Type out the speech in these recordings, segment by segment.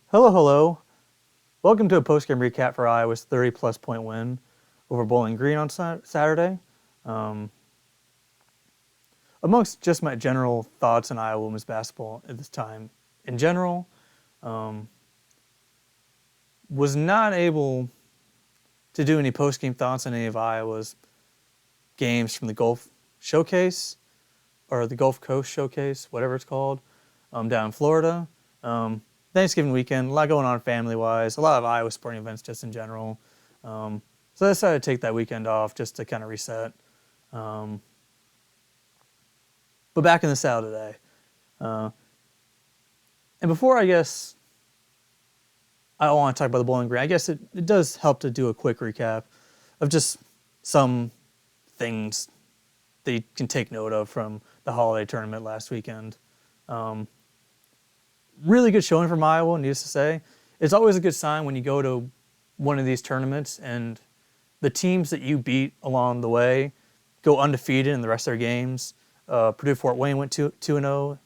Hello, hello. Welcome to a post-game recap for Iowa's 30-plus point win over Bowling Green on Saturday. Amongst just my general thoughts on Iowa women's basketball at this time in general, was not able to do any post-game thoughts on any of Iowa's games from the Gulf Showcase, or the Gulf Coast Showcase, whatever it's called, down in Florida. Thanksgiving weekend, a lot going on family-wise, a lot of Iowa sporting events just in general. So I decided to take that weekend off just to kind of reset. But back in the saddle today. And before, I guess, I want to talk about the Bowling Green, I guess it does help to do a quick recap of just some things that you can take note of from the holiday tournament last weekend. Really good showing from Iowa, needless to say. It's always a good sign when you go to one of these tournaments and the teams that you beat along the way go undefeated in the rest of their games. Purdue-Fort Wayne went 2-0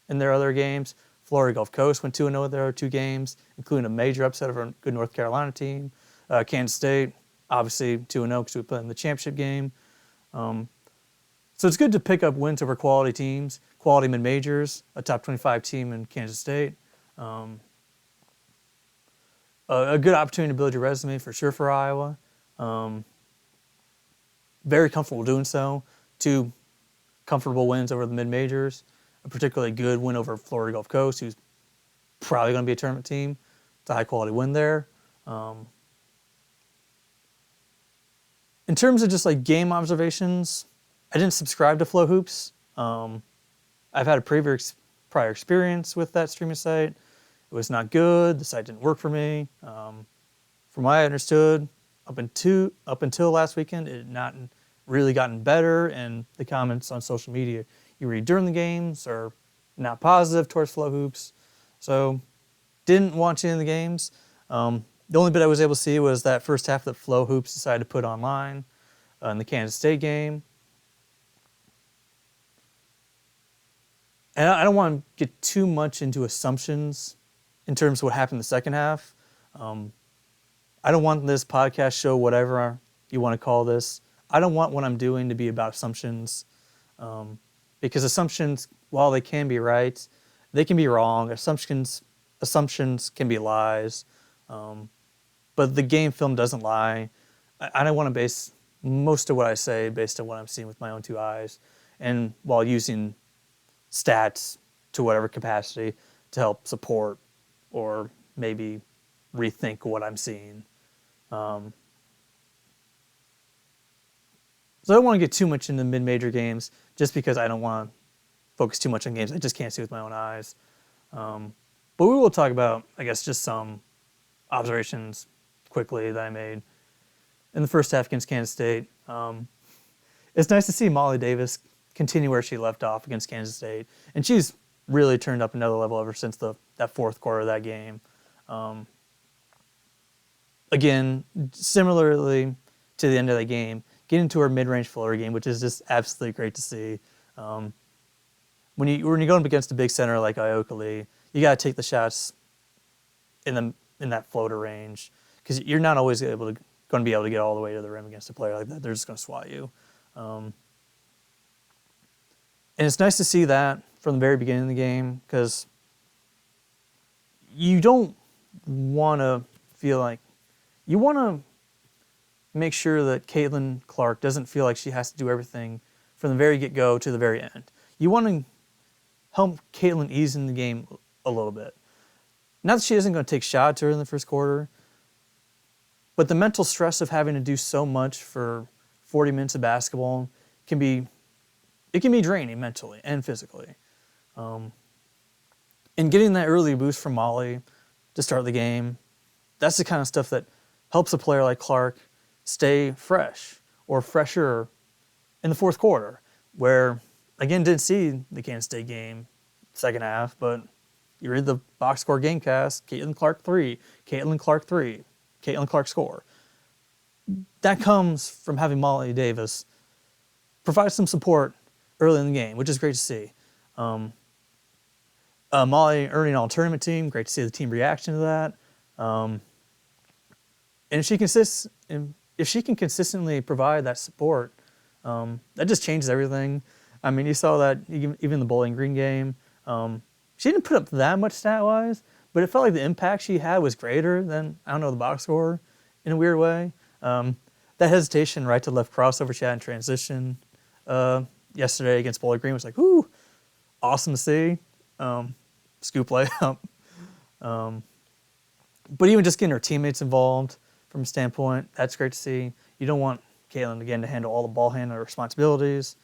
in their other games. Florida Gulf Coast went 2-0 in their other two games, including a major upset of a good North Carolina team. Kansas State, obviously 2-0 because we played in the championship game. So it's good to pick up wins over quality teams, quality mid-majors, a top 25 team in Kansas State. A good opportunity to build your resume for sure for Iowa. Very comfortable doing so. 2 comfortable wins over the mid-majors. A particularly good win over Florida Gulf Coast, who's probably going to be a tournament team. It's a high-quality win there. In terms of just like game observations, I didn't subscribe to Flow Hoops. I've had a prior experience with that streaming site. It was not good. The site didn't work for me. From what I understood, up until last weekend, it had not really gotten better, and the comments on social media you read during the games are not positive towards Flow Hoops. So didn't watch any of the games. The only bit I was able to see was that first half that Flow Hoops decided to put online in the Kansas State game. And I don't want to get too much into assumptions in terms of what happened in the second half. I don't want this podcast show, whatever you want to call this, I don't want what I'm doing to be about assumptions. Because assumptions, while they can be right, they can be wrong. Assumptions can be lies. But the game film doesn't lie. I don't want to base most of what I say based on what I'm seeing with my own 2 eyes. And while using stats to whatever capacity to help support or maybe rethink what I'm seeing. So I don't want to get too much into mid-major games just because I don't want to focus too much on games I just can't see with my own eyes. But we will talk about, I guess, just some observations quickly that I made in the first half against Kansas State. It's nice to see Molly Davis continue where she left off against Kansas State. And she's really turned up another level ever since that fourth quarter of that game. Again, similarly to the end of the game, getting to her mid-range floater game, which is just absolutely great to see. When you're going up against a big center like Ioka Lee, you got to take the shots in that floater range because you're not always going to be able to get all the way to the rim against a player like that. They're just going to swat you. And it's nice to see that from the very beginning of the game because you don't want to feel like you want to make sure that Caitlin Clark doesn't feel like she has to do everything from the very get-go to the very end. You want to help Caitlin ease in the game a little bit. Not that she isn't going to take shots early in the first quarter, but the mental stress of having to do so much for 40 minutes of basketball can be draining mentally and physically. And getting that early boost from Molly to start the game, that's the kind of stuff that helps a player like Clark stay fresh or fresher in the fourth quarter, where, again, didn't see the Kansas State game second half, but you read the box score game cast, Caitlin Clark 3, Caitlin Clark 3, Caitlin Clark score. That comes from having Molly Davis provide some support early in the game, which is great to see. Molly earning all-tournament team. Great to see the team reaction to that. And if she can consistently provide that support, that just changes everything. I mean, you saw that even the Bowling Green game. She didn't put up that much stat-wise, but it felt like the impact she had was greater than, I don't know, the box score in a weird way. That hesitation right to left crossover she had in transition yesterday against Bowling Green was like, whoo, awesome to see. Scoop layup. But even just getting her teammates involved from a standpoint, that's great to see. You don't want Caitlin, again, to handle all the ball handler responsibilities,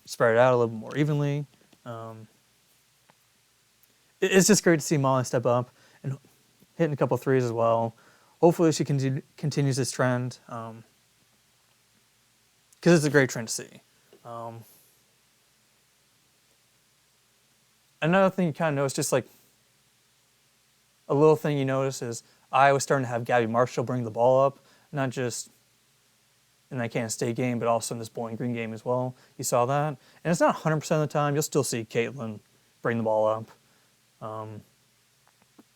spread it out a little bit more evenly. It's just great to see Molly step up and hitting a couple threes as well. Hopefully she continues this trend because it's a great trend to see. Another thing you kind of notice, just like a little thing you notice, is Iowa starting to have Gabby Marshall bring the ball up, not just in that Kansas State game, but also in this Bowling Green game as well. You saw that. And it's not 100% of the time. You'll still see Caitlin bring the ball up.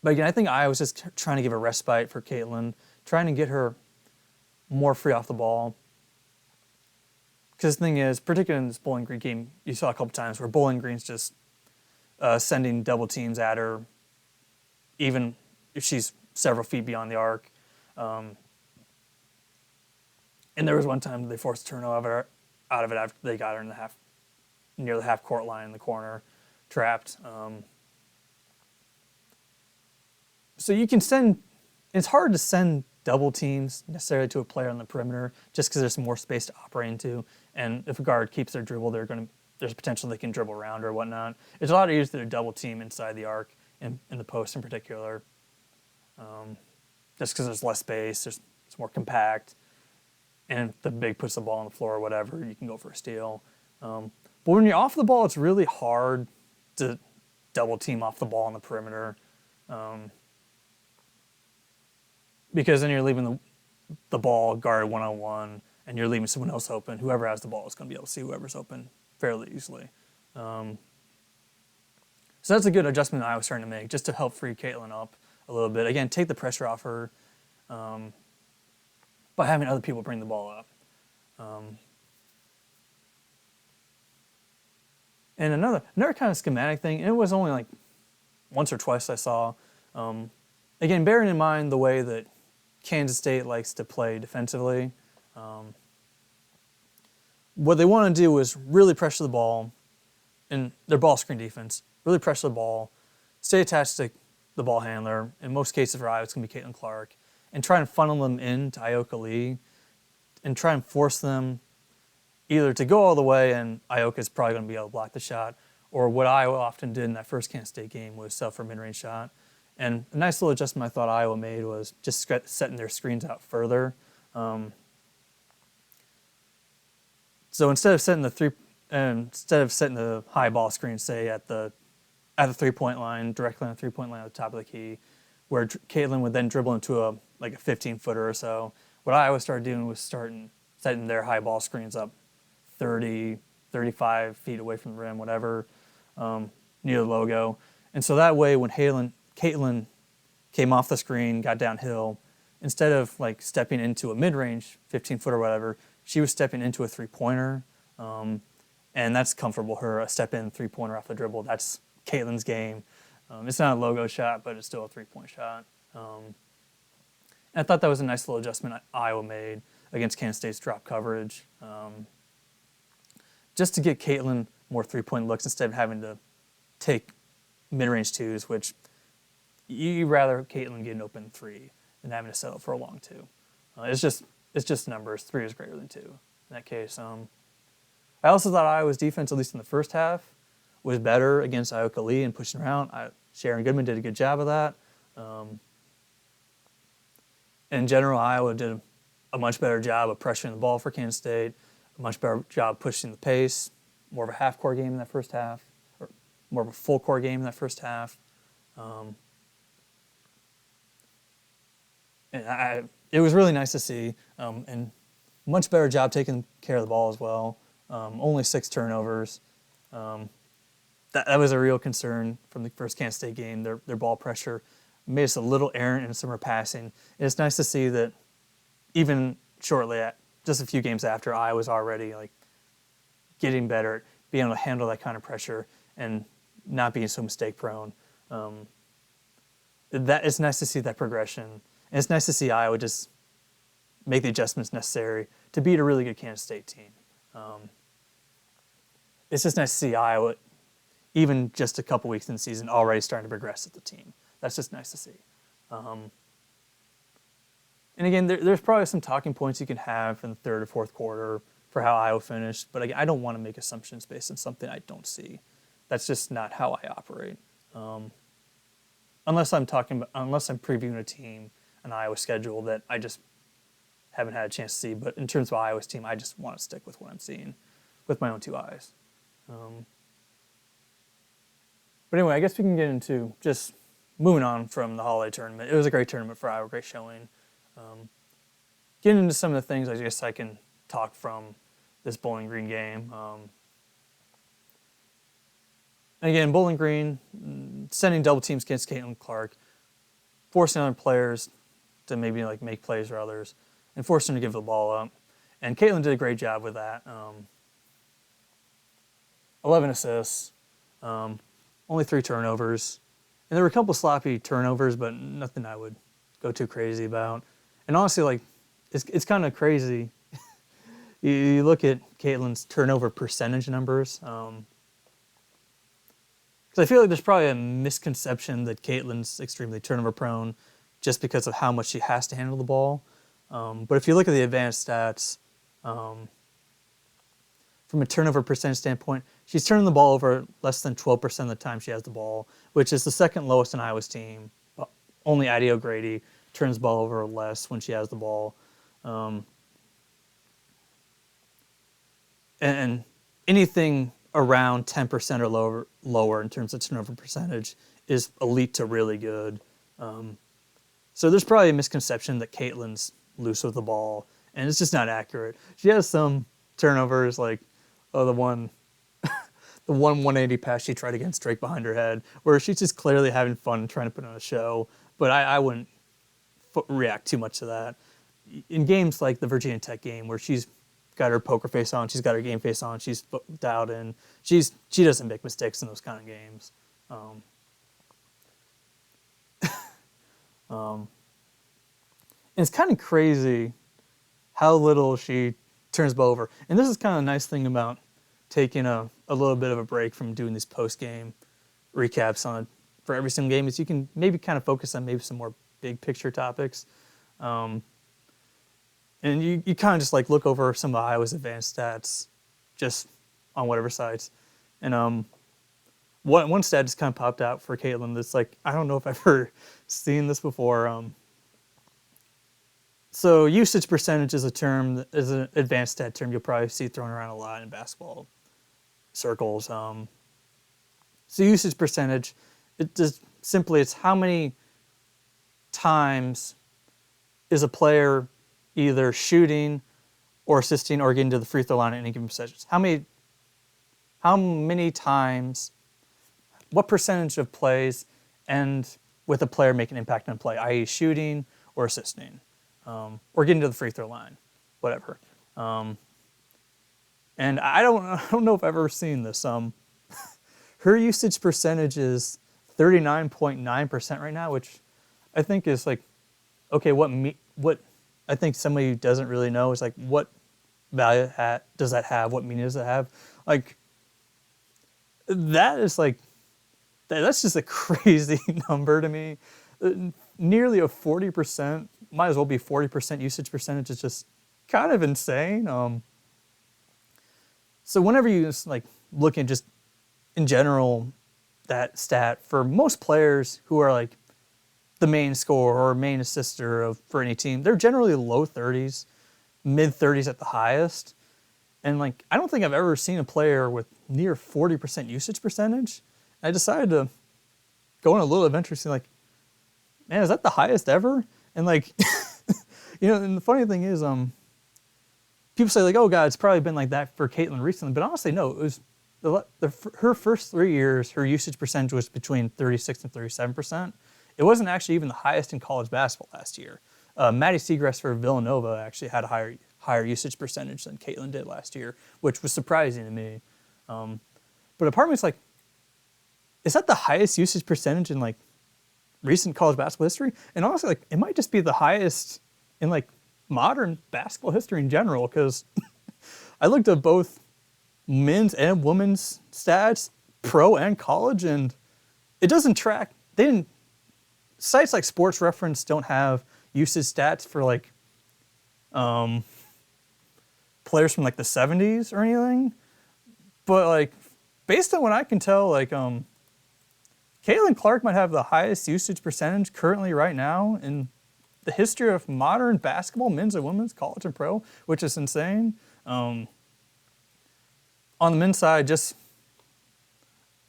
But again, I think Iowa's just trying to give a respite for Caitlin, trying to get her more free off the ball. Because the thing is, particularly in this Bowling Green game, you saw a couple times where Bowling Green's just sending double teams at her, even if she's several feet beyond the arc. And there was one time they forced a turnover out of it after they got her in near the half court line in the corner, trapped. So you can it's hard to send double teams necessarily to a player on the perimeter just because there's more space to operate into. And if a guard keeps their dribble, there's potential they can dribble around or whatnot. It's a lot easier to double team inside the arc, in the post in particular, just because there's less space, it's more compact, and if the big puts the ball on the floor or whatever, you can go for a steal. But when you're off the ball, it's really hard to double team off the ball on the perimeter, because then you're leaving the ball guarded one-on-one, and you're leaving someone else open. Whoever has the ball is going to be able to see whoever's open fairly easily. So that's a good adjustment that I was starting to make, just to help free Caitlin up a little bit. Again, take the pressure off her by having other people bring the ball up. And another kind of schematic thing, and it was only like once or twice I saw, again, bearing in mind the way that Kansas State likes to play defensively, what they want to do is really pressure the ball in their ball screen defense, really pressure the ball, stay attached to the ball handler. In most cases for Iowa, it's going to be Caitlin Clark, and try and funnel them into Ioka Lee and try and force them either to go all the way, and Ioka's probably going to be able to block the shot, or what Iowa often did in that first Kansas State game was sell for a mid-range shot. And a nice little adjustment I thought Iowa made was just setting their screens out further. So instead of setting the high ball screen, say at the 3-point line, directly on the 3-point line at the top of the key, where Caitlin would then dribble into a 15-footer or so, what Iowa started doing was setting their high ball screens up 30, 35 feet away from the rim, whatever, near the logo. And so that way, when Caitlin came off the screen, got downhill, instead of stepping into a mid-range 15-footer or whatever, she was stepping into a three-pointer, and that's comfortable. A step-in three-pointer off the dribble, that's Caitlin's game. It's not a logo shot, but it's still a three-point shot. And I thought that was a nice little adjustment Iowa made against Kansas State's drop coverage, just to get Caitlin more three-point looks instead of having to take mid-range twos, which you rather Caitlin get an open three than having to settle for a long two. It's just numbers. 3 is greater than 2 in that case. I also thought Iowa's defense, at least in the first half, was better against Ioka Lee and pushing around. Sharon Goodman did a good job of that. In general, Iowa did a much better job of pressuring the ball for Kansas State, a much better job pushing the pace, more of a half-court game in that first half, or more of a full-court game in that first half. And it was really nice to see, and much better job taking care of the ball as well. Only 6 turnovers. that was a real concern from the first Kansas State game. Their ball pressure made us a little errant in some of our passing. And it's nice to see that even shortly at just a few games after, I was already like getting better at being able to handle that kind of pressure and not being so mistake prone. That it's nice to see that progression, and it's nice to see Iowa just make the adjustments necessary to beat a really good Kansas State team. It's just nice to see Iowa, even just a couple weeks in the season, already starting to progress as the team. That's just nice to see. And again, there's probably some talking points you can have in the third or fourth quarter for how Iowa finished, but I don't want to make assumptions based on something I don't see. That's just not how I operate. Unless I'm previewing a team, an Iowa schedule that I just haven't had a chance to see. But in terms of Iowa's team, I just want to stick with what I'm seeing with my own two eyes. But anyway, I guess we can get into just moving on from the holiday tournament. It was a great tournament for Iowa, great showing. Getting into some of the things I guess I can talk from this Bowling Green game. Again, Bowling Green sending double teams against Caitlin Clark, forcing other players to maybe like make plays for others, and forcing them to give the ball up. And Caitlin did a great job with that. 11 assists, only 3 turnovers. And there were a couple sloppy turnovers, but nothing I would go too crazy about. And honestly, like, it's kind of crazy. You look at Caitlin's turnover percentage numbers. Because I feel like there's probably a misconception that Caitlin's extremely turnover prone just because of how much she has to handle the ball. But if you look at the advanced stats, from a turnover percentage standpoint, she's turning the ball over less than 12% of the time she has the ball, which is the second lowest in Iowa's team. Only Adi O'Grady turns the ball over less when she has the ball. And anything around 10% or lower in terms of turnover percentage is elite to really good. So there's probably a misconception that Caitlin's loose with the ball, and it's just not accurate. She has some turnovers, like the one 180 pass she tried against Drake behind her head, where she's just clearly having fun and trying to put on a show. But I wouldn't react too much to that. In games like the Virginia Tech game, where she's got her poker face on, she's got her game face on, she's dialed in, she doesn't make mistakes in those kind of games. And it's kind of crazy how little she turns the ball over. And this is kind of a nice thing about taking a little bit of a break from doing these post-game recaps for every single game, is you can maybe kind of focus on maybe some more big picture topics. And you kind of just like look over some of Iowa's advanced stats just on whatever sites. And one stat just kind of popped out for Caitlin that's like, I don't know if I've ever seen this before. So usage percentage is an advanced stat term you'll probably see thrown around a lot in basketball circles. So usage percentage, it's how many times is a player either shooting or assisting or getting to the free throw line at any given possession. How many times, what percentage of plays end with a player making an impact on play, i.e. shooting or assisting, or getting to the free throw line, whatever. And I don't know if I've ever seen this. Her usage percentage is 39.9% right now, which I think is like, okay, what I think somebody who doesn't really know is like, what value does that have? What meaning does it have? Like, that is like, that's just a crazy number to me. Nearly a 40%, might as well be 40% usage percentage is just kind of insane. So whenever you just like look at just in general that stat, for most players who are like the main scorer or main assister for any team, they're generally low 30s, mid 30s at the highest. And like, I don't think I've ever seen a player with near 40% usage percentage. I decided to go on a little adventure, see like, man, is that the highest ever? And like, and the funny thing is, people say like, oh God, it's probably been like that for Caitlin recently, but honestly, no, it was her first 3 years, her usage percentage was between 36 and 37%. It wasn't actually even the highest in college basketball last year. Maddie Seagrass for Villanova actually had a higher usage percentage than Caitlin did last year, which was surprising to me. But a part of me is like, is that the highest usage percentage in like recent college basketball history? And honestly, like, it might just be the highest in like modern basketball history in general, because I looked at both men's and women's stats, pro and college, and it doesn't track. Sites like Sports Reference don't have usage stats for like players from like the 70s or anything. But like, based on what I can tell, like Caitlin Clark might have the highest usage percentage currently right now in the history of modern basketball, men's and women's, college and pro, which is insane. On the men's side, just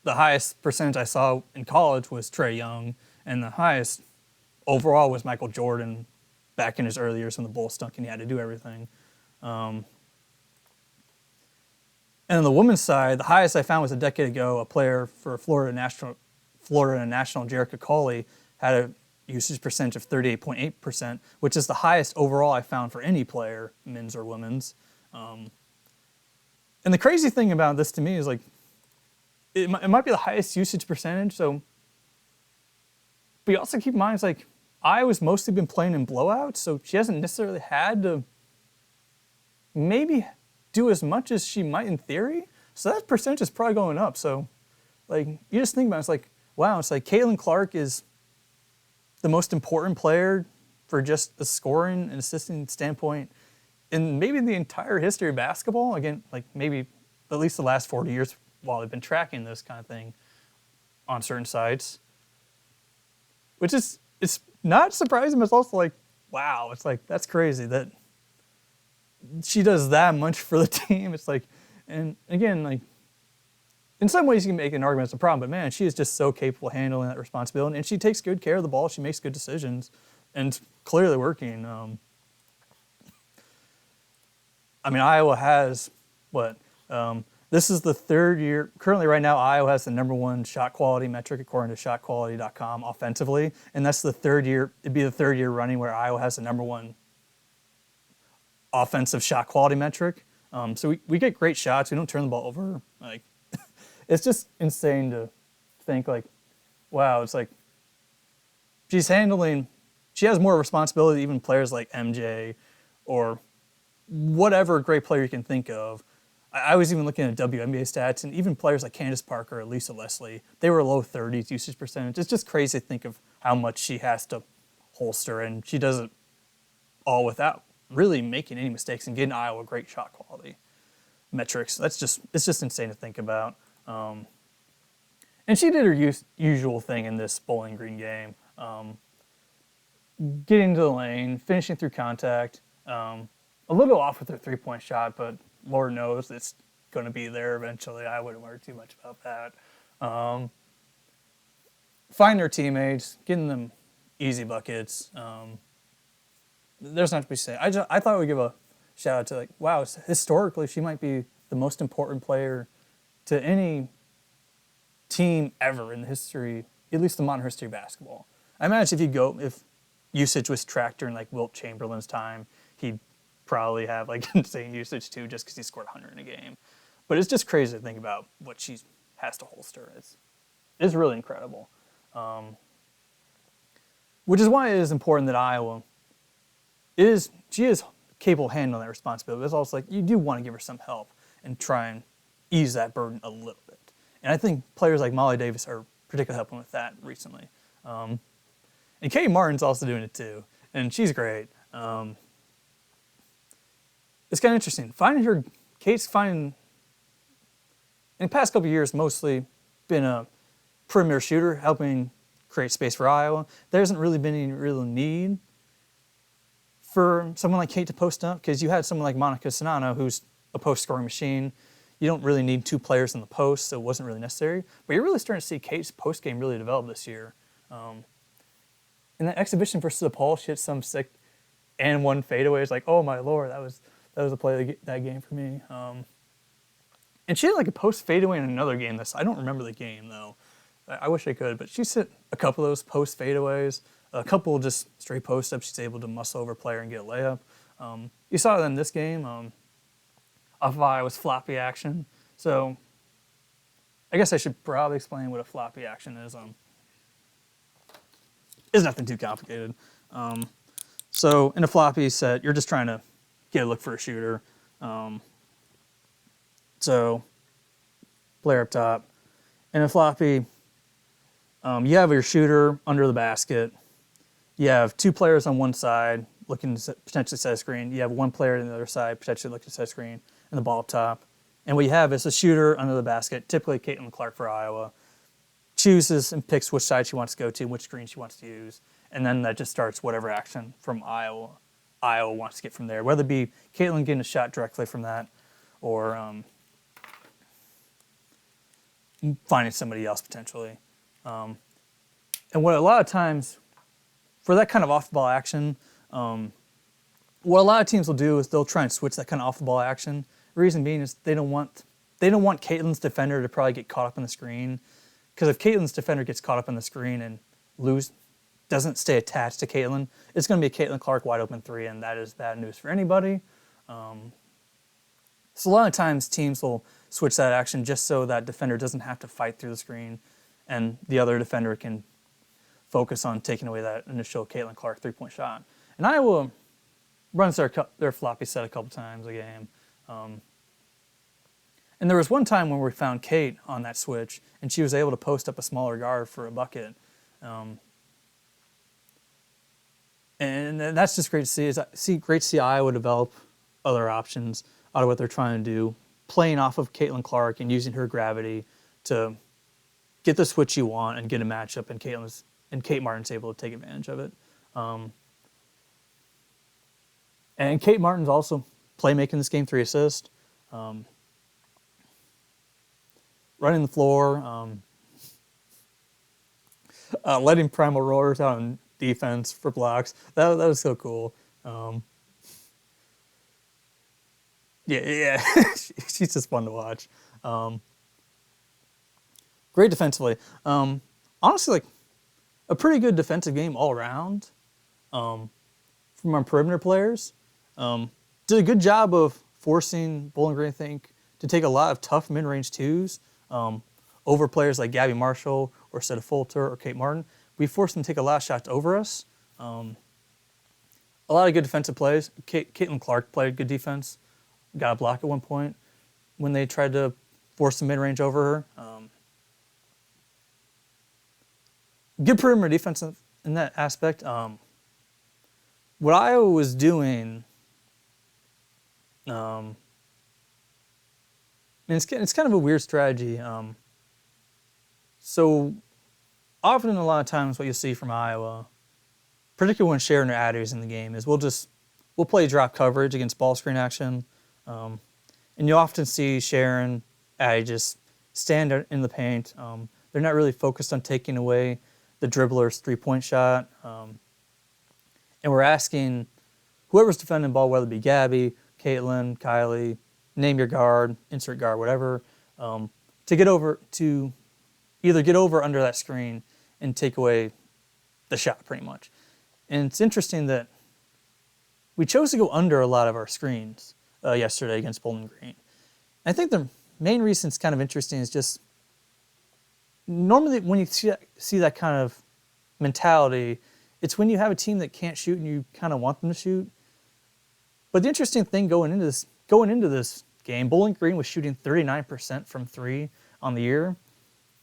the highest percentage I saw in college was Trae Young, and the highest overall was Michael Jordan back in his early years when the Bulls stunk and he had to do everything. And on the women's side, the highest I found was a decade ago. A player for Florida National, Jerica Cawley, had a usage percentage of 38.8%, which is the highest overall I found for any player, men's or women's. And the crazy thing about this to me is like, it might be the highest usage percentage. So, but you also keep in mind, it's like Iowa's mostly been playing in blowouts, so she hasn't necessarily had to maybe do as much as she might in theory. So that percentage is probably going up. So, like, you just think about it, it's like, wow, it's like Caitlin Clark is the most important player for just a scoring and assisting standpoint in maybe the entire history of basketball. Again, like maybe at least the last 40 years while they've been tracking this kind of thing on certain sites. Which is, it's not surprising, but it's also like, wow, it's like, that's crazy that she does that much for the team. It's like, and again, like, in some ways you can make an argument it's a problem, but man, she is just so capable of handling that responsibility, and she takes good care of the ball. She makes good decisions, and it's clearly working. I mean, Iowa has what? This is the third year. Currently, right now, Iowa has the #1 shot quality metric according to shotquality.com offensively, and that's the third year. It'd be the third year running where Iowa has the #1 offensive shot quality metric. So we get great shots. We don't turn the ball over. Like, it's just insane to think like, wow, it's like she has more responsibility than even players like MJ or whatever great player you can think of. I was even looking at WNBA stats, and even players like Candace Parker or Lisa Leslie, they were low 30s usage percentage. It's just crazy to think of how much she has to holster, and she does it all without really making any mistakes and getting Iowa great shot quality metrics. It's just insane to think about. And she did her usual thing in this Bowling Green game. Getting to the lane, finishing through contact, a little off with her three-point shot, but Lord knows it's going to be there eventually. I wouldn't worry too much about that. Finding her teammates, getting them easy buckets. There's not to be said. I thought we'd give a shout out to, like, wow, historically she might be the most important player to any team ever in the history, at least the modern history of basketball. I imagine if usage was tracked during like Wilt Chamberlain's time, he'd probably have like insane usage too, just because he scored 100 in a game. But it's just crazy to think about what she has to holster. It's really incredible. Which is why it is important that Iowa she is capable of handling that responsibility. But it's also like you do want to give her some help and try and ease that burden a little bit. And I think players like Molly Davis are particularly helping with that recently. And Katie Martin's also doing it too, and she's great. It's kind of interesting. Kate's in the past couple of years, mostly been a perimeter shooter, helping create space for Iowa. There hasn't really been any real need for someone like Kate to post up, because you had someone like Monica Sanano, who's a post-scoring machine. You don't really need two players in the post, so it wasn't really necessary. But you're really starting to see Kate's post game really develop this year. In that exhibition versus DePaul, she hit some sick and one fadeaway. It's like, oh my Lord, that was a play of that game for me. And she had like a post fadeaway in another game. I don't remember the game though. I wish I could, but she's hit a couple of those post fadeaways, a couple just straight post ups. She's able to muscle over a player and get a layup. You saw it in this game. Off of Iowa's floppy action. So I guess I should probably explain what a floppy action is. It's nothing too complicated. So in a floppy set, you're just trying to get a look for a shooter. So player up top. In a floppy, you have your shooter under the basket. You have two players on one side looking to potentially set a screen. You have one player on the other side potentially looking to set a screen, and the ball up top. And what you have is a shooter under the basket, typically Caitlin Clark for Iowa, chooses and picks which side she wants to go to, which screen she wants to use, and then that just starts whatever action from Iowa wants to get from there, whether it be Caitlin getting a shot directly from that or finding somebody else potentially. And what a lot of times, for that kind of off-the-ball action, what a lot of teams will do is they'll try and switch that kind of off-the-ball action. The reason being is they don't want Caitlin's defender to probably get caught up in the screen, because if Caitlin's defender gets caught up in the screen and doesn't stay attached to Caitlin, it's going to be a Caitlin Clark wide open three, and that is bad news for anybody. So a lot of times teams will switch that action just so that defender doesn't have to fight through the screen, and the other defender can focus on taking away that initial Caitlin Clark three-point shot. And Iowa runs their floppy set a couple times a game. And there was one time when we found Kate on that switch, and she was able to post up a smaller guard for a bucket. And that's just great to see. Great to see Iowa develop other options out of what they're trying to do, playing off of Caitlin Clark and using her gravity to get the switch you want and get a matchup, and Kate Martin's able to take advantage of it. And Kate Martin's also playmaking this game, 3 assists. Running the floor, letting Primal Roars out on defense for blocks. That was so cool. Yeah. She's just fun to watch. Great defensively. Honestly, like a pretty good defensive game all around from our perimeter players. Did a good job of forcing Bowling Green, I think, to take a lot of tough mid-range twos over players like Gabby Marshall or Seta Fulter or Kate Martin. We forced them to take a lot of shots over us. A lot of good defensive plays. Caitlin Clark played good defense. Got a block at one point when they tried to force some mid-range over her. Good perimeter defense in that aspect. What Iowa was doing, and it's kind of a weird strategy. So often, a lot of times, what you'll see from Iowa, particularly when Sharon or Addie is in the game, is we'll play drop coverage against ball screen action, and you'll often see Sharon, Addie just stand in the paint. They're not really focused on taking away the dribbler's three-point shot, and we're asking whoever's defending the ball, whether it be Gabby, Caitlin, Kylie, name your guard, insert guard, whatever, to either get over under that screen and take away the shot pretty much. And it's interesting that we chose to go under a lot of our screens yesterday against Bowling Green. I think the main reason it's kind of interesting is just normally when you see that kind of mentality, it's when you have a team that can't shoot and you kind of want them to shoot. But the interesting thing going into this game, Bowling Green was shooting 39% from three on the year,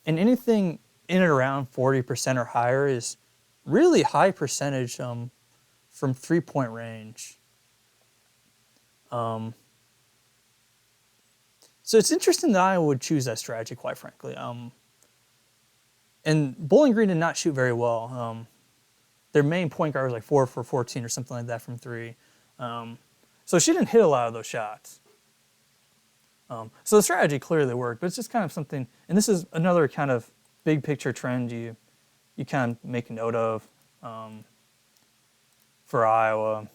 and anything in and around 40% or higher is really high percentage from three-point range. So it's interesting that Iowa would choose that strategy, quite frankly. And Bowling Green did not shoot very well. Their main point guard was like 4 for 14 or something like that from three. So she didn't hit a lot of those shots. So the strategy clearly worked, but it's just kind of something, and this is another kind of big picture trend you kind of make a note of for Iowa.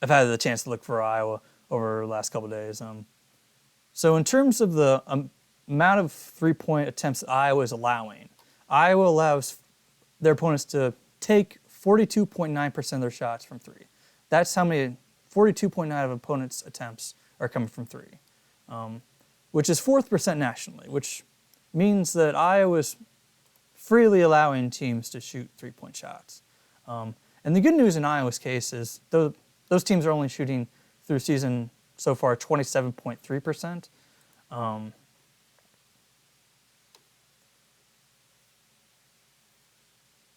I've had the chance to look for Iowa over the last couple of days. So in terms of the amount of three-point attempts that Iowa is allowing, Iowa allows their opponents to take 42.9% of their shots from three. That's how many, 42.9 of opponents' attempts are coming from three, which is 4th% nationally, which means that Iowa's freely allowing teams to shoot three-point shots. And the good news in Iowa's case is those teams are only shooting through season so far 27.3%.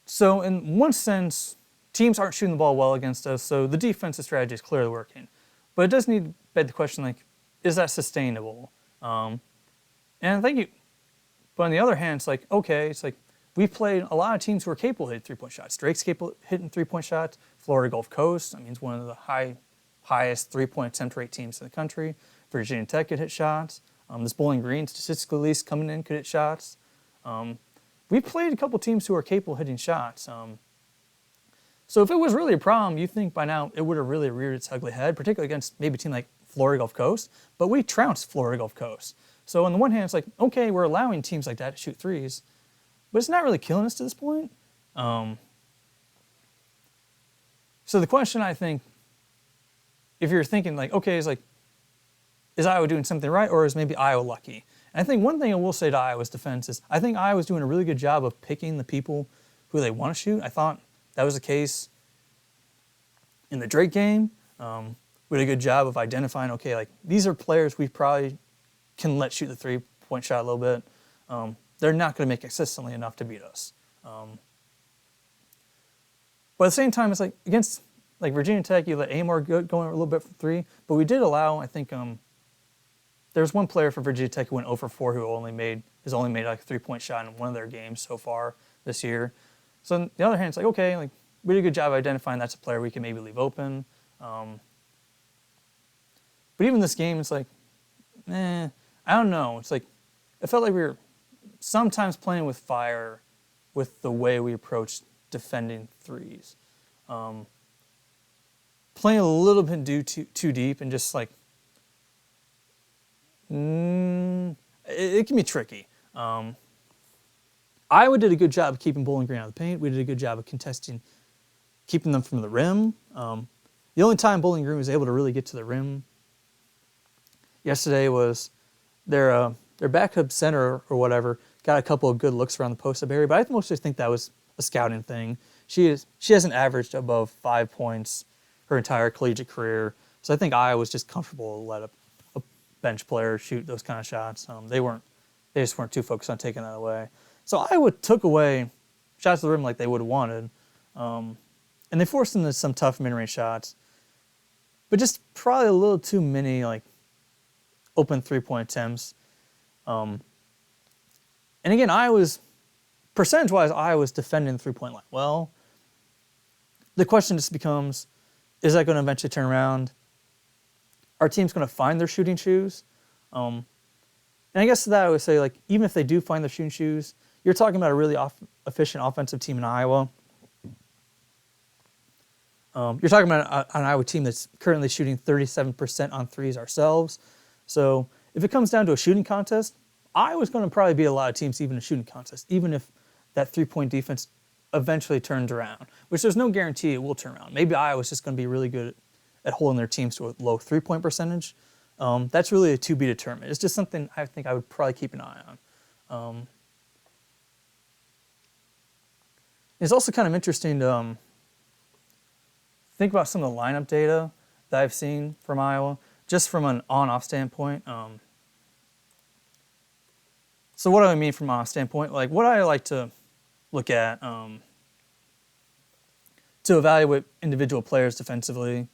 So in one sense, teams aren't shooting the ball well against us, so the defensive strategy is clearly working. But it does need to beg the question, like, is that sustainable? And I think but on the other hand, it's like, okay, it's like we've played a lot of teams who are capable of hitting three-point shots. Drake's capable of hitting three-point shots. Florida Gulf Coast, I mean, it's one of the highest three-point attempt rate teams in the country. Virginia Tech could hit shots. This Bowling Green, statistically at least, coming in could hit shots. We've played a couple teams who are capable of hitting shots. So if it was really a problem, you think by now it would have really reared its ugly head, particularly against maybe a team like Florida Gulf Coast. But we trounced Florida Gulf Coast. So on the one hand, it's like, okay, we're allowing teams like that to shoot threes, but it's not really killing us to this point. So the question, I think, if you're thinking like, okay, is Iowa doing something right, or is maybe Iowa lucky? And I think one thing I will say to Iowa's defense is I think Iowa's doing a really good job of picking the people who they want to shoot. I thought that was the case in the Drake game. We did a good job of identifying, okay, like these are players we probably can let shoot the three-point shot a little bit. They're not going to make it consistently enough to beat us. But at the same time, it's like against like Virginia Tech, you let Amor going a little bit from three, but we did allow, I think, there's one player for Virginia Tech who went 0 for 4 who has only made like a three-point shot in one of their games so far this year. So on the other hand, it's like, okay, like we did a good job of identifying that's a player we can maybe leave open. But even this game, it's like, I don't know. It's like, it felt like we were sometimes playing with fire with the way we approached defending threes. Playing a little bit too deep and just like, it can be tricky. Iowa did a good job of keeping Bowling Green out of the paint. We did a good job of keeping them from the rim. The only time Bowling Green was able to really get to the rim yesterday was their backup center or whatever got a couple of good looks around the post-up area, but I mostly think that was a scouting thing. She hasn't averaged above 5 points her entire collegiate career, so I think Iowa was just comfortable to let a bench player shoot those kind of shots. They just weren't too focused on taking that away. So Iowa took away shots to the rim like they would have wanted, and they forced them into some tough mid-range shots, but just probably a little too many like open three-point attempts. And again, percentage-wise, Iowa's defending the three-point line well. The question just becomes, is that going to eventually turn around? Our team's going to find their shooting shoes. And I guess to that I would say, like, even if they do find their shooting shoes, you're talking about a really efficient offensive team in Iowa. You're talking about an Iowa team that's currently shooting 37% on threes ourselves. So if it comes down to a shooting contest, Iowa's going to probably beat a lot of teams even in a shooting contest, even if that three-point defense eventually turns around, which there's no guarantee it will turn around. Maybe Iowa's just going to be really good at holding their teams to a low three-point percentage. That's really a to be determined. It's just something I think I would probably keep an eye on. It's also kind of interesting to think about some of the lineup data that I've seen from Iowa, just from an on-off standpoint. So what do I mean from an on-off standpoint? Like what I like to look at to evaluate individual players defensively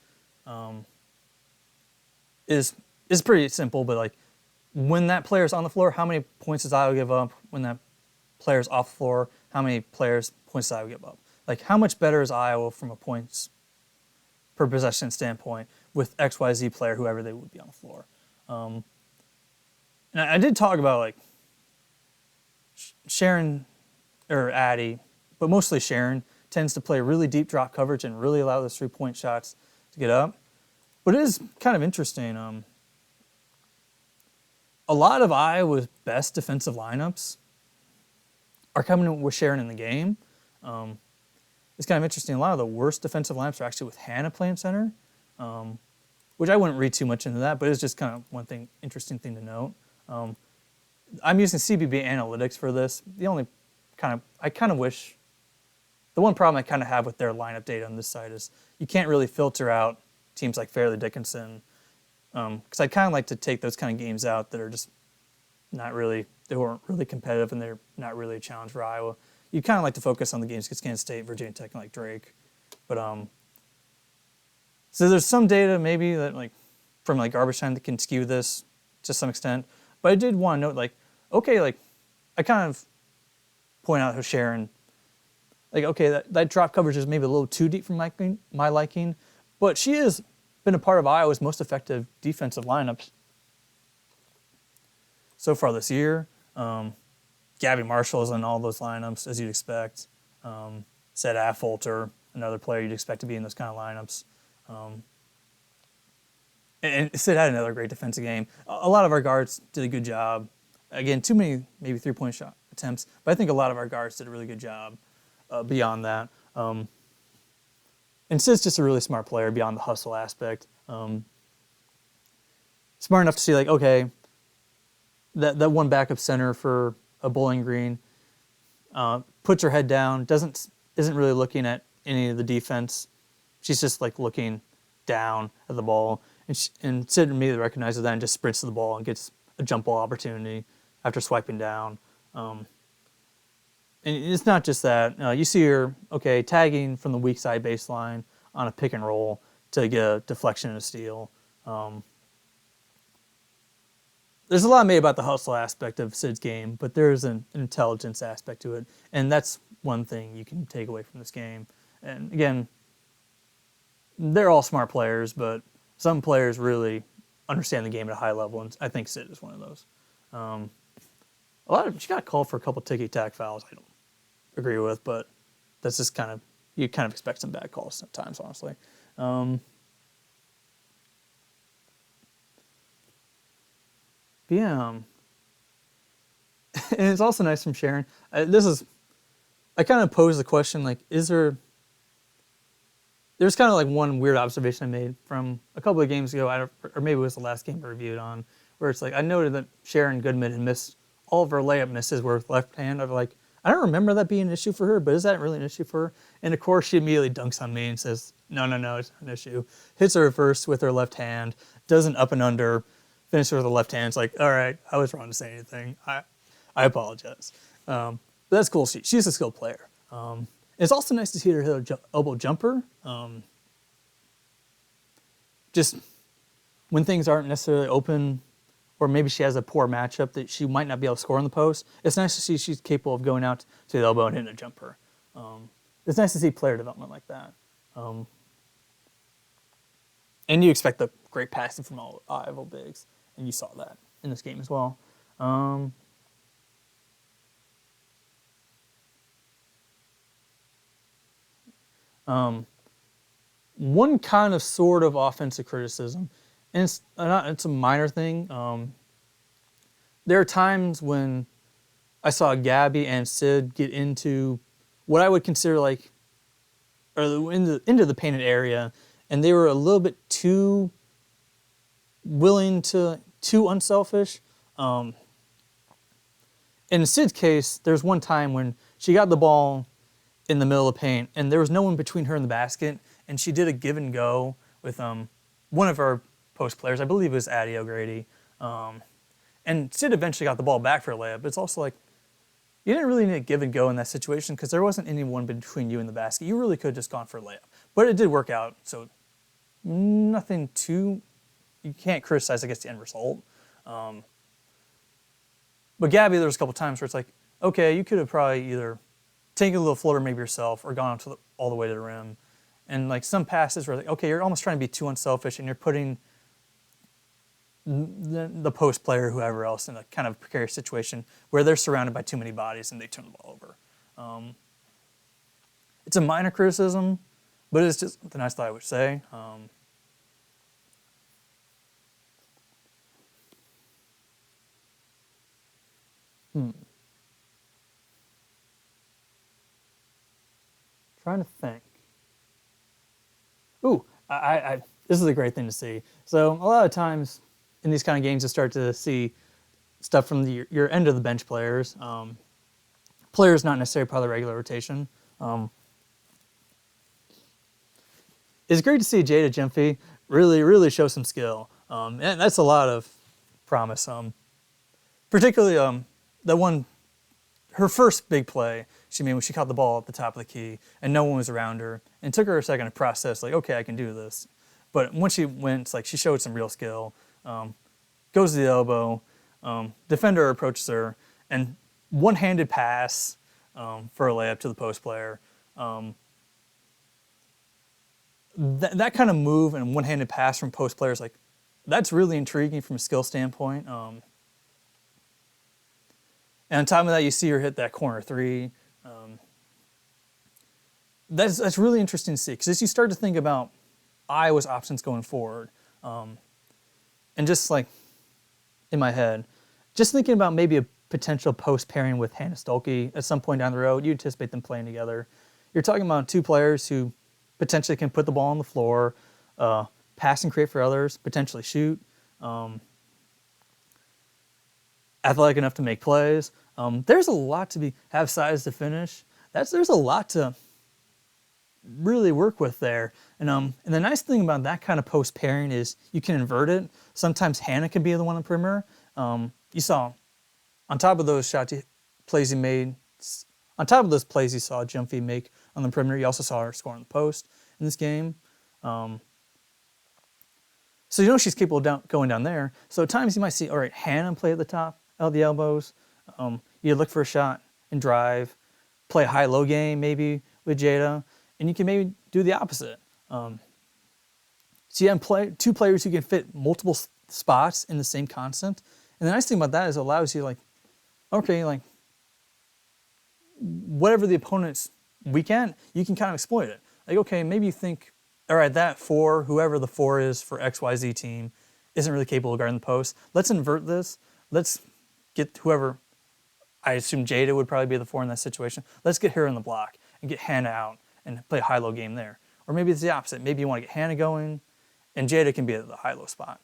is pretty simple, but like when that player's on the floor, how many points does Iowa give up? When that player's off the floor, how many points does Iowa give up? Like how much better is Iowa from a points per possession standpoint with XYZ player, whoever they would be on the floor? And I did talk about like Sharon or Addie, but mostly Sharon tends to play really deep drop coverage and really allow those three-point shots to get up. But it is kind of interesting. a lot of Iowa's best defensive lineups are coming with Sharon in the game. It's kind of interesting. A lot of the worst defensive lineups are actually with Hannah playing center, which I wouldn't read too much into that, but it's just kind of one interesting thing to note. I'm using CBB analytics for this. The only I kind of wish, the one problem I kind of have with their lineup data on this side is you can't really filter out teams like Fairleigh Dickinson, because I'd kind of like to take those kind of games out that are just not really, they weren't really competitive and they're not really a challenge for Iowa. You kind of like to focus on the games against Kansas State, Virginia Tech, and like Drake. But so there's some data maybe that like from like garbage time that can skew this to some extent. But I did want to note like, okay, like I kind of point out how Sharon, like, okay, that drop coverage is maybe a little too deep for my liking, but she has been a part of Iowa's most effective defensive lineups so far this year. Gabby Marshall is in all those lineups, as you'd expect. Sed Affolter, another player you'd expect to be in those kind of lineups. And Sid had another great defensive game. A lot of our guards did a good job. Again, too many maybe three-point shot attempts, but I think a lot of our guards did a really good job beyond that. And Sid's just a really smart player beyond the hustle aspect. Smart enough to see, like, okay, that one backup center for a Bowling Green puts her head down, isn't really looking at any of the defense. She's just like looking down at the ball, and Sid immediately recognizes that and just sprints to the ball and gets a jump ball opportunity after swiping down. And it's not just that. You see her, okay, tagging from the weak side baseline on a pick and roll to get a deflection and a steal. There's a lot made about the hustle aspect of Sid's game, but there's an intelligence aspect to it, and that's one thing you can take away from this game. And again, they're all smart players, but some players really understand the game at a high level, and I think Sid is one of those. She got called for a couple ticky-tack fouls I don't agree with, but that's just kind of, you kind of expect some bad calls sometimes, honestly. Yeah. And it's also nice from Sharon. I kind of posed the question, like, there's kind of like one weird observation I made from a couple of games ago, or maybe it was the last game I reviewed on, where it's like, I noted that Sharon Goodman had missed all of her layup misses were with left hand. I'm like, I don't remember that being an issue for her, but is that really an issue for her? And of course, she immediately dunks on me and says, no, it's not an issue. Hits her reverse with her left hand, does an up and under, finishes with the left hand. It's like, all right, I was wrong to say anything. I apologize. But that's cool. She's a skilled player. It's also nice to see her hit an elbow jumper. Just when things aren't necessarily open, or maybe she has a poor matchup that she might not be able to score in the post, it's nice to see she's capable of going out to the elbow and hitting a jumper. It's nice to see player development like that. And you expect the great passing from all Iowa bigs, and you saw that in this game as well. One kind of sort of offensive criticism, and it's a minor thing. There are times when I saw Gabby and Sid get into what I would consider like, or into the painted area, and they were a little bit too willing to, too unselfish. In Sid's case, there's one time when she got the ball in the middle of the paint, and there was no one between her and the basket, and she did a give and go with one of our post players. I believe it was Addie O'Grady. And Sid eventually got the ball back for a layup, but it's also like, you didn't really need to give and go in that situation because there wasn't anyone between you and the basket. You really could have just gone for a layup. But it did work out, so nothing too, you can't criticize, I guess, the end result. But Gabby, there was a couple times where it's like, okay, you could have probably either taken a little floater maybe yourself or gone all the way to the rim. And like some passes where like, okay, you're almost trying to be too unselfish and you're putting the post player, whoever else, in a kind of precarious situation where they're surrounded by too many bodies and they turn the ball over. It's a minor criticism, but it's just the nice thing I would say. Trying to think. Ooh, this is a great thing to see. So a lot of times in these kind of games, you start to see stuff from your end of the bench players. Players not necessarily part of the regular rotation. It's great to see Jada Gyamfi really show some skill, and that's a lot of promise. Particularly that one, her first big play she made when she caught the ball at the top of the key and no one was around her, and it took her a second to process, like, okay, I can do this. But once she went, it's like she showed some real skill. Goes to the elbow, defender approaches her, and one-handed pass for a layup to the post player. That kind of move and one-handed pass from post players, like, that's really intriguing from a skill standpoint. And on top of that, you see her hit that corner three. That's really interesting to see, because as you start to think about Iowa's options going forward, and just like in my head, just thinking about maybe a potential post pairing with Hannah Stolke at some point down the road, you anticipate them playing together. You're talking about two players who potentially can put the ball on the floor, pass and create for others, potentially shoot, athletic enough to make plays. There's a lot to have size to finish. There's a lot to really work with there. And the nice thing about that kind of post pairing is you can invert it. Sometimes Hannah can be the one on the perimeter. You saw on top of those plays he made, on top of those plays you saw Gyamfi make on the perimeter, you also saw her score on the post in this game. So you know she's capable of going down there. So at times you might see, all right, Hannah play at the top of the elbows. You look for a shot and drive, play a high-low game maybe with Jada, and you can maybe do the opposite. So you have two players who can fit multiple spots in the same constant. And the nice thing about that is it allows you, like, okay, like, whatever the opponent's weekend, you can kind of exploit it. Like, okay, maybe you think, all right, that four, whoever the four is for XYZ team, isn't really capable of guarding the post. Let's invert this. Let's get whoever, I assume Jada would probably be the four in that situation. Let's get her in the block and get Hannah out and play a high-low game there. Or maybe it's the opposite. Maybe you want to get Hannah going and Jada can be at the high-low spot.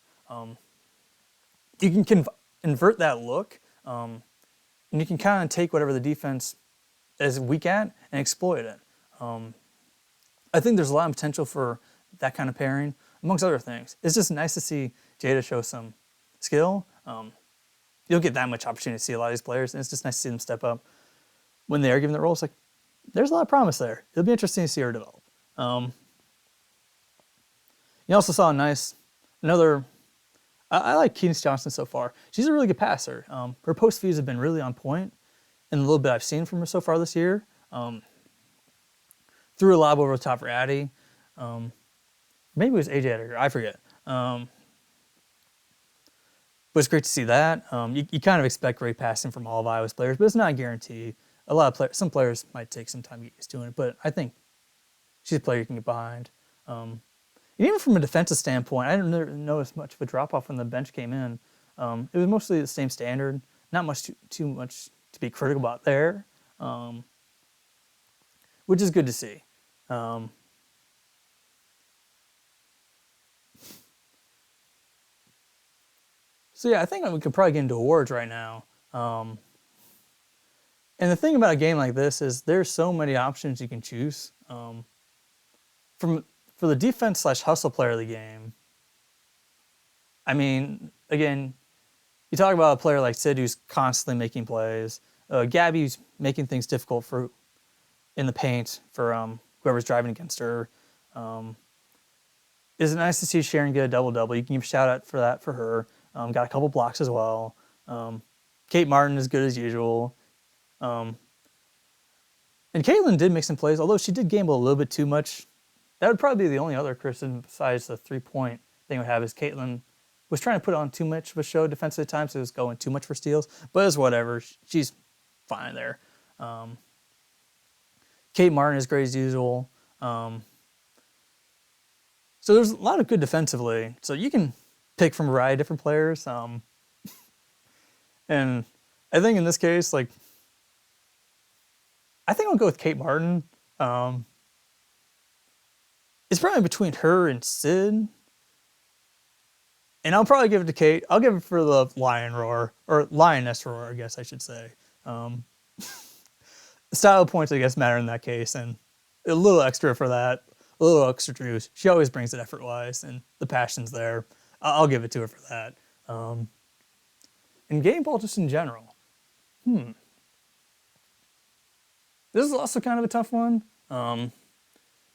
You can invert that look, and you can kind of take whatever the defense is weak at and exploit it. I think there's a lot of potential for that kind of pairing, amongst other things. It's just nice to see Jada show some skill. You don't get that much opportunity to see a lot of these players, and it's just nice to see them step up when they are given the roles. Like, there's a lot of promise there. It'll be interesting to see her develop. You also saw another. I like Kenis Johnson so far. She's a really good passer. Her post views have been really on point, and the little bit I've seen from her so far this year. Threw a lob over the top for Addie. Maybe it was AJ Edgar. I forget. But it's great to see that. You kind of expect great passing from all of Iowa's players, but it's not a guarantee. Some players might take some time to get used to it, but I think she's a player you can get behind. And even from a defensive standpoint, I didn't notice much of a drop-off when the bench came in. It was mostly the same standard. Not much too much to be critical about there, which is good to see. So yeah, I think we could probably get into awards right now. And the thing about a game like this is there's so many options you can choose. For the defense/hustle player of the game, I mean, again, you talk about a player like Sid who's constantly making plays. Gabby's making things difficult in the paint for whoever's driving against her. It's nice to see Sharon get a double-double. You can give a shout-out for that for her. Got a couple blocks as well. Kate Martin is good as usual. And Caitlin did make some plays, although she did gamble a little bit too much. That would probably be the only other criticism besides the three-point thing we have is Caitlin was trying to put on too much of a show defensively at times, so it was going too much for steals. But it's whatever. She's fine there. Kate Martin is great as usual. So there's a lot of good defensively. So you can pick from a variety of different players. And I think in this case, like, I think I'll go with Kate Martin. It's probably between her and Sid. And I'll probably give it to Kate. I'll give it for the lion roar, or lioness roar, I guess I should say. Style points, I guess, matter in that case, and a little extra for that, a little extra juice. She always brings it effort-wise, and the passion's there. I'll give it to her for that. And game ball just in general. This is also kind of a tough one.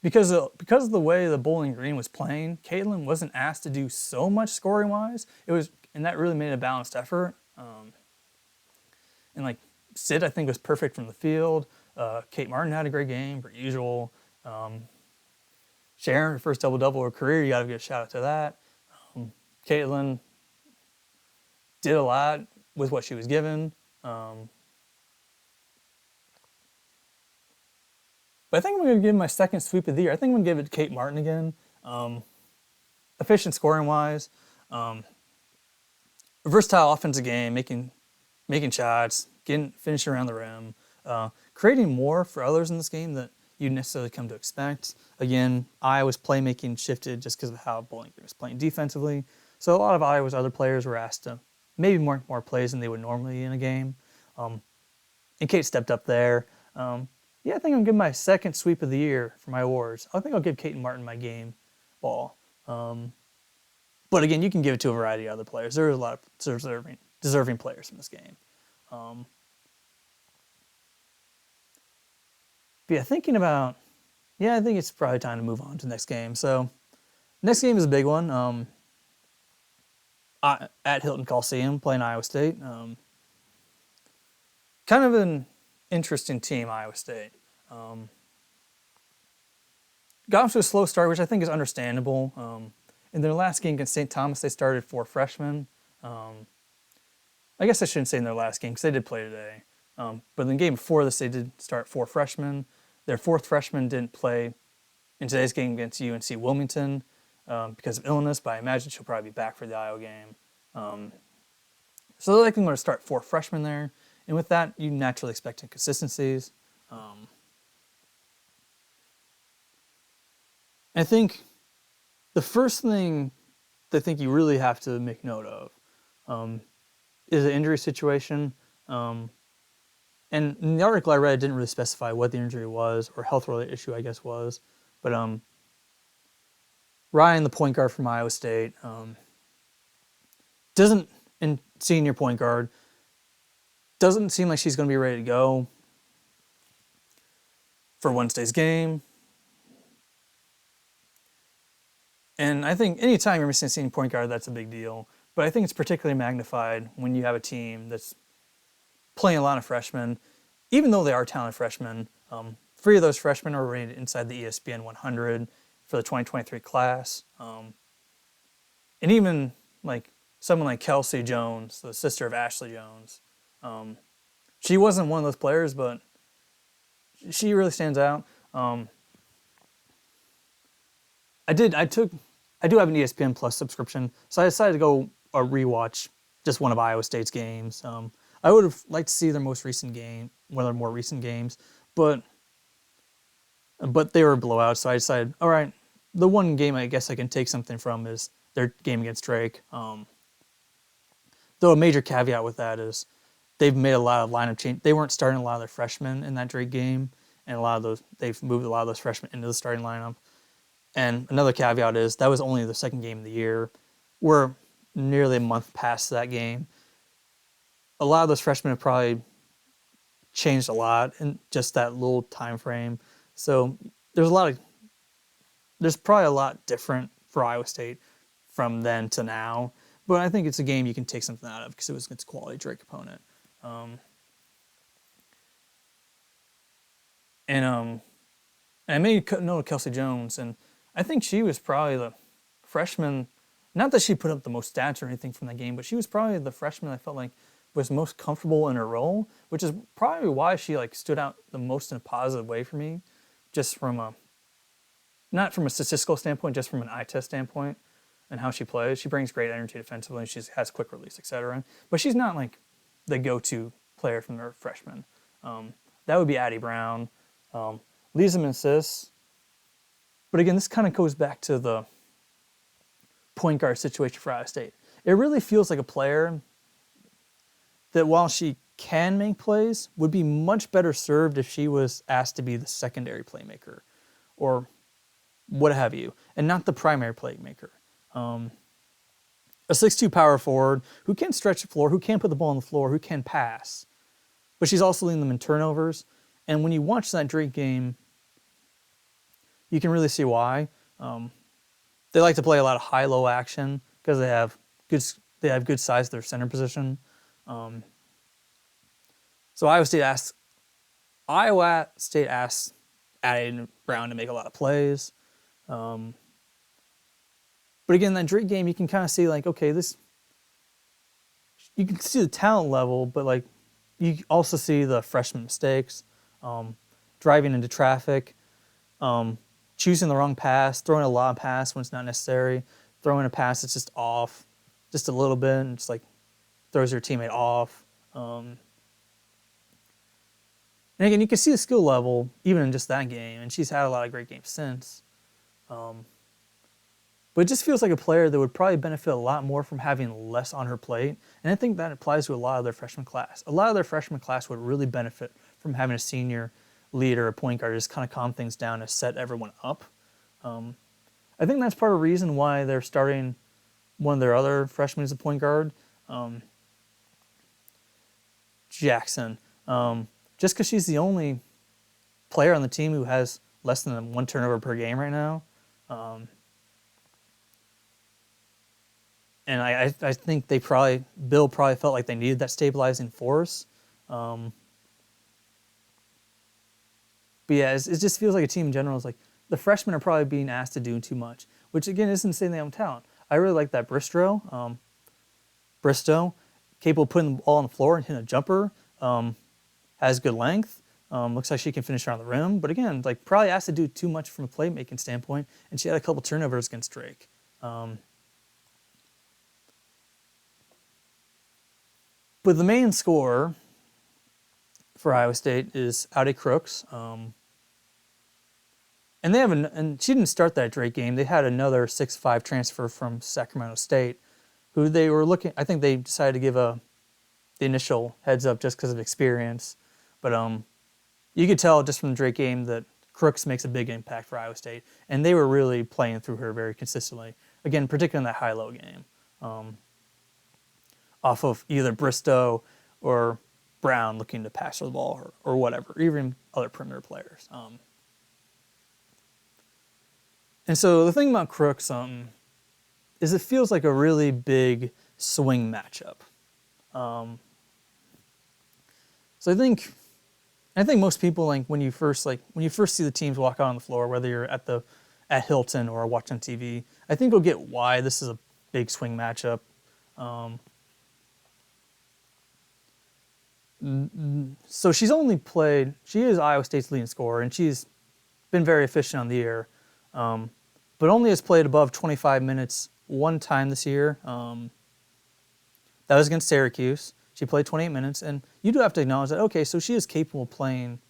Because of the way the Bowling Green was playing, Caitlin wasn't asked to do so much scoring-wise. And that really made a balanced effort. And like Sid, I think, was perfect from the field. Kate Martin had a great game, per usual. Sharon, her first double-double of her career, you got to give a shout-out to that. Caitlin did a lot with what she was given. But I think I'm going to give my second sweep of the year. I think I'm going to give it to Kate Martin again. Efficient scoring-wise. Versatile offensive game, making shots, finishing around the rim. Creating more for others in this game that you necessarily come to expect. Again, Iowa's playmaking shifted just because of how Bowling Green was playing defensively. So a lot of Iowa's other players were asked to maybe more plays than they would normally in a game. And Kate stepped up there. Yeah, I think I'm giving my second sweep of the year for my awards. I think I'll give Kate Martin my game ball. But again, you can give it to a variety of other players. There are a lot of deserving players in this game. But yeah, I think it's probably time to move on to the next game. So next game is a big one. At Hilton Coliseum, playing Iowa State. Kind of an interesting team, Iowa State. Got off to a slow start, which I think is understandable. In their last game against St. Thomas, they started 4 freshmen. I guess I shouldn't say in their last game because they did play today. But in the game before this, they did start 4 freshmen. Their 4th freshman didn't play in today's game against UNC Wilmington because of illness, but I imagine she'll probably be back for the Iowa game. So they're likely going to start 4 freshmen there. And with that, you naturally expect inconsistencies. I think the first thing that I think you really have to make note of is the injury situation. And in the article I read, it didn't really specify what the injury was or health-related issue, I guess, was. But Ryan, the point guard from Iowa State, senior point guard, doesn't seem like she's going to be ready to go for Wednesday's game. And I think anytime you're missing a senior point guard, that's a big deal. But I think it's particularly magnified when you have a team that's playing a lot of freshmen. Even though they are talented freshmen, 3 of those freshmen are rated inside the ESPN 100 for the 2023 class. And even like someone like Kelsey Jones, the sister of Ashley Jones, she wasn't one of those players, but she really stands out. I do have an ESPN Plus subscription, so I decided to go rewatch just one of Iowa State's games. I would have liked to see their most recent game, one of their more recent games, but they were blowouts, so I decided, all right, the one game I guess I can take something from is their game against Drake. Though a major caveat with that is they've made a lot of lineup change. They weren't starting a lot of their freshmen in that Drake game, and they've moved a lot of those freshmen into the starting lineup. And another caveat is that was only the second game of the year. We're nearly a month past that game. A lot of those freshmen have probably changed a lot in just that little time frame. So there's probably a lot different for Iowa State from then to now. But I think it's a game you can take something out of because it was against a quality Drake opponent. And I made note of Kelsey Jones, and I think she was probably the freshman, not that she put up the most stats or anything from that game, but she was probably the freshman I felt like was most comfortable in her role, which is probably why she stood out the most in a positive way for me, just from not from a statistical standpoint, just from an eye test standpoint and how she plays. She brings great energy defensively, she has quick release, etc. But she's not like the go-to player from their freshman. That would be Addie Brown. Leads them in assists. But again, this kind of goes back to the point guard situation for Iowa State. It really feels like a player that while she can make plays, would be much better served if she was asked to be the secondary playmaker or what have you, and not the primary playmaker. A 6'2" power forward who can stretch the floor, who can put the ball on the floor, who can pass. But she's also leading them in turnovers. And when you watch that Drake game, you can really see why. They like to play a lot of high-low action because they have good size to their center position. So Iowa State asks Addie Brown to make a lot of plays. But again, that Drake game, you can kind of see like, okay, you can see the talent level, but like you also see the freshman mistakes, driving into traffic, choosing the wrong pass, throwing a long pass when it's not necessary, throwing a pass that's just off just a little bit and just like throws your teammate off. And again, you can see the skill level even in just that game, and she's had a lot of great games since. But it just feels like a player that would probably benefit a lot more from having less on her plate. And I think that applies to a lot of their freshman class. A lot of their freshman class would really benefit from having a senior leader, a point guard, just kind of calm things down and set everyone up. I think that's part of the reason why they're starting one of their other freshmen as a point guard, Jackson. Just because she's the only player on the team who has less than 1 turnover per game right now. And I think Bill probably felt like they needed that stabilizing force. But yeah, it just feels like a team in general is like the freshmen are probably being asked to do too much, which again isn't saying they have talent. I really like that Bristow, capable of putting the ball on the floor and hitting a jumper, has good length, looks like she can finish around the rim. But again, like probably asked to do too much from a playmaking standpoint, and she had a couple turnovers against Drake. But the main scorer for Iowa State is Audi Crooks. And and she didn't start that Drake game. They had another 6'5" transfer from Sacramento State, who they were looking. I think they decided to give the initial heads up just because of experience. But you could tell just from the Drake game that Crooks makes a big impact for Iowa State, and they were really playing through her very consistently. Again, particularly in that high-low game. Off of either Bristow or Brown looking to pass her the ball or whatever, even other perimeter players. And so the thing about Crooks is it feels like a really big swing matchup. So I think most people like when you first see the teams walk out on the floor, whether you're at Hilton or watching TV, I think you'll get why this is a big swing matchup. So she is Iowa State's leading scorer, and she's been very efficient on the year, but only has played above 25 minutes one time this year. That was against Syracuse. She played 28 minutes, and you do have to acknowledge that, okay, so she is capable of playing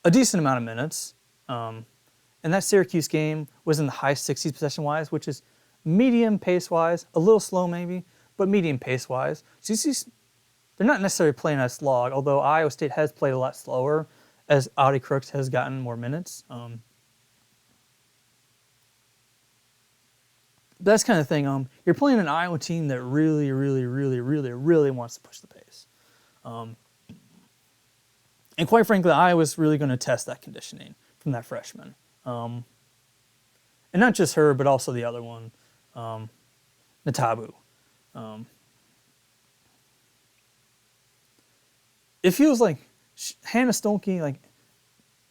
a decent amount of minutes. And that Syracuse game was in the high 60s possession-wise, which is medium pace-wise, a little slow maybe, but medium pace-wise. They're not necessarily playing a slog, although Iowa State has played a lot slower as Audi Crooks has gotten more minutes. That's kind of thing. You're playing an Iowa team that really, really, really, really, really wants to push the pace. And quite frankly, Iowa's really going to test that conditioning from that freshman. And not just her, but also the other one, Natabu. It feels like Hannah Stolke, like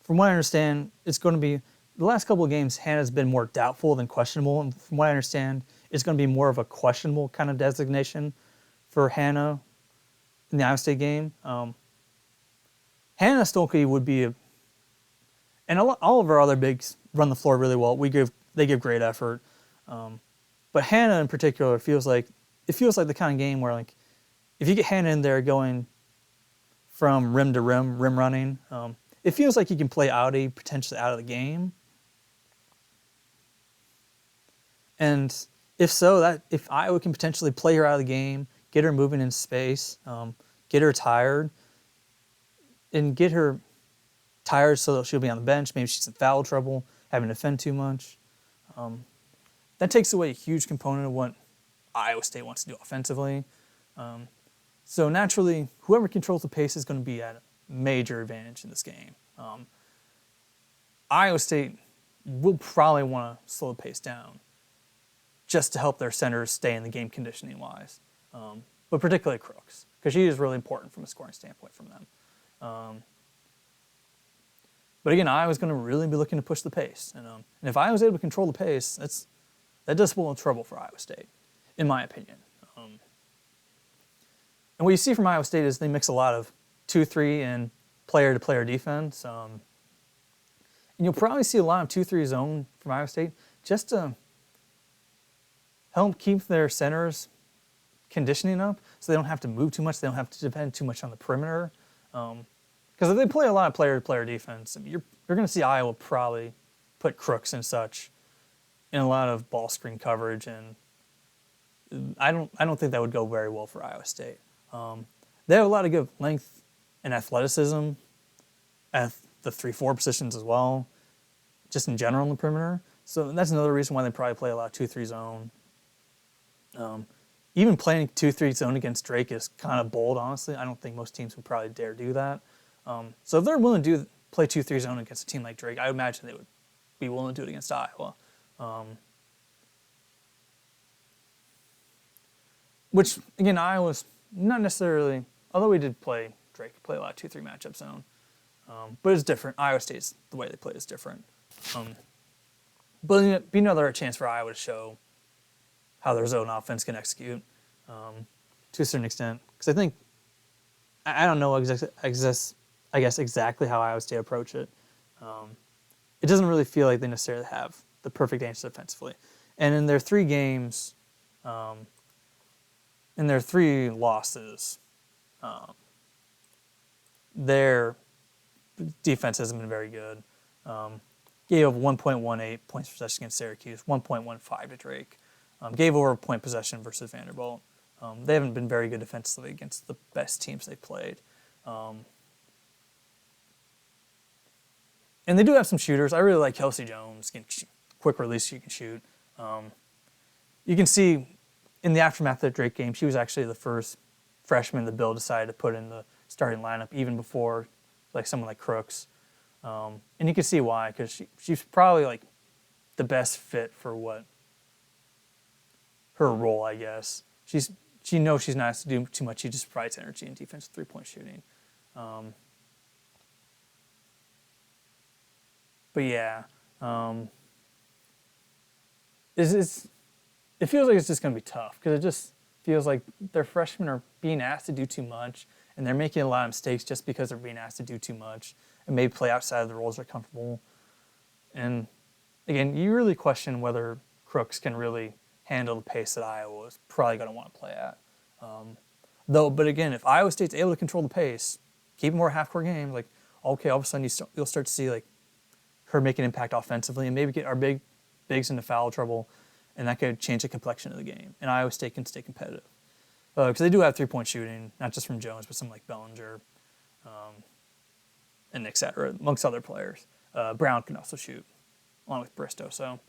from what I understand, it's going to be the last couple of games. Hannah's been more doubtful than questionable, and from what I understand, it's going to be more of a questionable kind of designation for Hannah in the Iowa State game. Hannah Stolke would be, and all of our other bigs run the floor really well. They give great effort, but Hannah in particular feels like the kind of game where like if you get Hannah in there going from rim to rim running. It feels like he can play Audi potentially out of the game. And if so, if Iowa can potentially play her out of the game, get her moving in space, get her tired, and get her tired so that she'll be on the bench. Maybe she's in foul trouble, having to defend too much. That takes away a huge component of what Iowa State wants to do offensively. So naturally, whoever controls the pace is going to be at a major advantage in this game. Iowa State will probably want to slow the pace down just to help their centers stay in the game conditioning-wise, but particularly Crooks, because she is really important from a scoring standpoint from them. But again, Iowa's going to really be looking to push the pace. And if Iowa's able to control the pace, that does spell trouble for Iowa State, in my opinion. And what you see from Iowa State is they mix a lot of 2-3 and player-to-player defense. And you'll probably see a lot of 2-3 zone from Iowa State just to help keep their centers conditioning up so they don't have to move too much. They don't have to depend too much on the perimeter. Because if they play a lot of player-to-player defense, I mean, you're going to see Iowa probably put Crooks and such in a lot of ball screen coverage, and I don't think that would go very well for Iowa State. They have a lot of good length and athleticism at the 3-4 positions as well, just in general in the perimeter. So that's another reason why they probably play a lot of 2-3 zone. Even playing 2-3 zone against Drake is kind of bold, honestly. I don't think most teams would probably dare do that. So if they're willing to play 2-3 zone against a team like Drake, I would imagine they would be willing to do it against Iowa. Which, again, Iowa's not necessarily, although we did play Drake, play a lot of 2-3 matchup zone. But it's different. Iowa State's, the way they play is different. But it'd be another chance for Iowa to show how their zone offense can execute to a certain extent. Because I think, I don't know exactly how Iowa State approach it. It doesn't really feel like they necessarily have the perfect answer defensively. And in their 3 games, in their 3 losses, their defense hasn't been very good. Gave up 1.18 points per possession against Syracuse, 1.15 to Drake. Gave over a point possession versus Vanderbilt. They haven't been very good defensively against the best teams they played. And they do have some shooters. I really like Kelsey Jones. Quick release, she can shoot. You can see in the aftermath of the Drake game, she was actually the first freshman that Bill decided to put in the starting lineup, even before like someone like Crooks. And you can see why, because she's probably like the best fit for what her role, I guess. She knows she's not asked to do too much. She just provides energy and defensive 3-point shooting. But yeah, it feels like it's just going to be tough because it just feels like their freshmen are being asked to do too much, and they're making a lot of mistakes just because they're being asked to do too much and maybe play outside of the roles they're comfortable. And again, you really question whether Crooks can really handle the pace that Iowa is probably going to want to play at. But again, if Iowa State's able to control the pace, keep more half-court games, like, okay, all of a sudden you'll start to see like her make an impact offensively and maybe get our bigs into foul trouble, and that could change the complexion of the game. And Iowa State can stay competitive. Because they do have 3-point shooting, not just from Jones, but someone like Bellinger and et cetera, amongst other players. Brown can also shoot, along with Bristow. So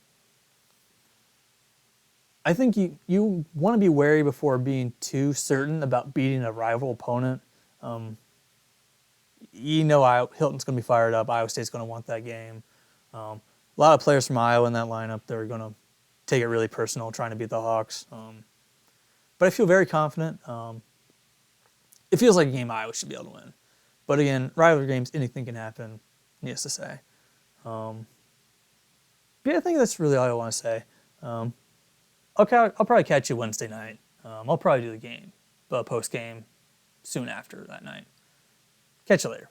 I think you want to be wary before being too certain about beating a rival opponent. Hilton's going to be fired up. Iowa State's going to want that game. A lot of players from Iowa in that lineup, they're going to take it really personal, trying to beat the Hawks. But I feel very confident. It feels like a game Iowa should be able to win. But again, rivalry games, anything can happen, needless to say. But yeah, I think that's really all I want to say. I'll probably catch you Wednesday night. I'll probably do the game, but post-game soon after that night. Catch you later.